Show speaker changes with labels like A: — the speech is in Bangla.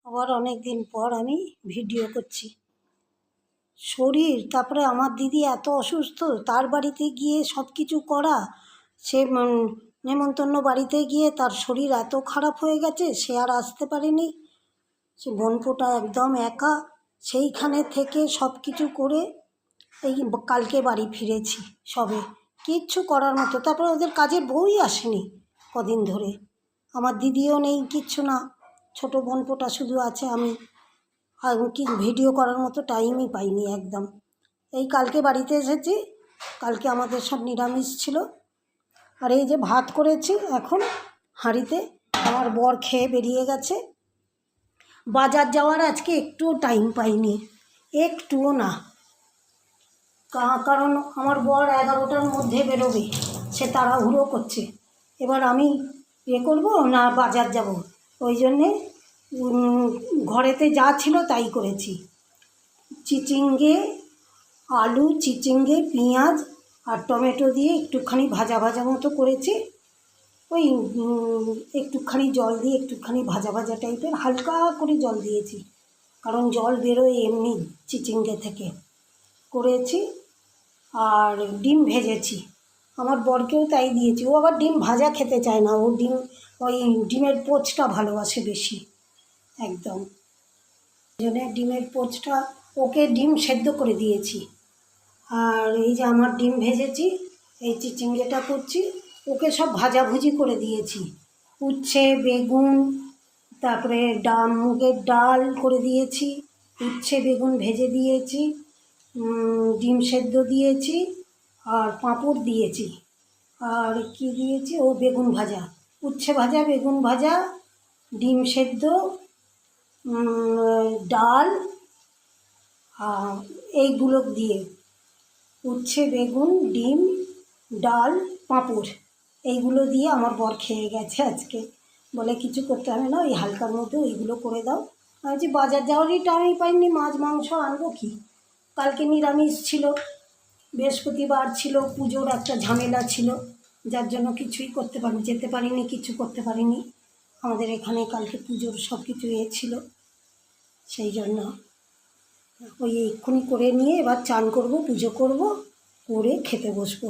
A: আবার অনেক দিন পর আমি ভিডিও করছি। শরীর, তারপরে আমার দিদি এত অসুস্থ, তার বাড়িতে গিয়ে সব কিছু করা, সে নেমন্তন্ন বাড়িতে গিয়ে তার শরীর এত খারাপ হয়ে গেছে, সে আর আসতে পারেনি। সে বোনপোটা একদম একা, সেইখানে থেকে সব কিছু করে এই কালকে বাড়ি ফিরেছি সবে। কিচ্ছু করার মতো, তারপরে ওদের কাজের বউই আসেনি কদিন ধরে। আমার দিদিও নেই, কিচ্ছু না, ছোটো বোনপোটা শুধু আছে। আমি কি ভিডিও করার মতো টাইমই পাইনি একদম। এই কালকে বাড়িতে এসেছি, কালকে আমাদের সব নিরামিষ ছিল। আর এই যে ভাত করেছি এখন হাঁড়িতে, আমার বর খেয়ে বেরিয়ে গেছে। বাজার যাওয়ার আজকে একটুও টাইম পাইনি, একটুও না। কারণ আমার বর 11টার মধ্যে বেরোবে, সে তাড়াহুড়ো করছে। এবার আমি করবো না বাজার যাব, ওই জন্যে ঘরেতে যা ছিল তাই করেছি। চিচিঙ্গে, আলু, চিচিঙ্গে, পেঁয়াজ আর টমেটো দিয়ে একটুখানি ভাজা ভাজা মতো করেছি। ওই একটুখানি জল দিয়ে একটুখানি ভাজা ভাজা টাইপের হালকা করে জল দিয়েছি, কারণ জল বেরোয় এমনি চিচিঙ্গে থেকে করেছি। আর ডিম ভেজেছি, আমার বরকেও তাই দিয়েছি। ও আবার ডিম ভাজা খেতে চায় না, ও ওই ডিমের পোচটা ভালোবাসে বেশি একদম। ওই জন্য ডিমের পোচটা, ওকে ডিম সেদ্ধ করে দিয়েছি। আর এই যে আমার ডিম ভেজেছি, এই চিচিঙ্গেটা করছি, ওকে সব ভাজাভুজি করে দিয়েছি। উচ্ছে, বেগুন, তারপরে মুগের ডাল করে দিয়েছি, উচ্ছে বেগুন ভেজে দিয়েছি, ডিম সেদ্ধ দিয়েছি, আর পাঁপড় দিয়েছি। আর কি দিয়েছি, ও বেগুন ভাজা, উচ্ছে ভাজা, বেগুন ভাজা, ডিম সেদ্ধ, ডাল, এইগুলো দিয়ে, উচ্ছে বেগুন ডিম ডাল পাঁপড়, এইগুলো দিয়ে আমার বর খেয়ে গেছে আজকে। বলে কিছু করতে হবে না, ওই হালকার মধ্যে ওইগুলো করে দাও। আমি বলছি বাজার যাওয়ারই টাইমই পাইনি, মাছ মাংস আনবো কি। কালকে নিরামিষ ছিল, বৃহস্পতিবার ছিল, পুজোর একটা ঝামেলা ছিল, যার জন্য কিছুই যেতে পারিনি, কিছু করতে পারিনি। আমাদের এখানে কালকে পুজোর সব কিছু ছিল, সেই জন্য ওই এক্ষুনি করে নিয়ে এবার চান করব, পুজো করব, করে খেতে বসবো।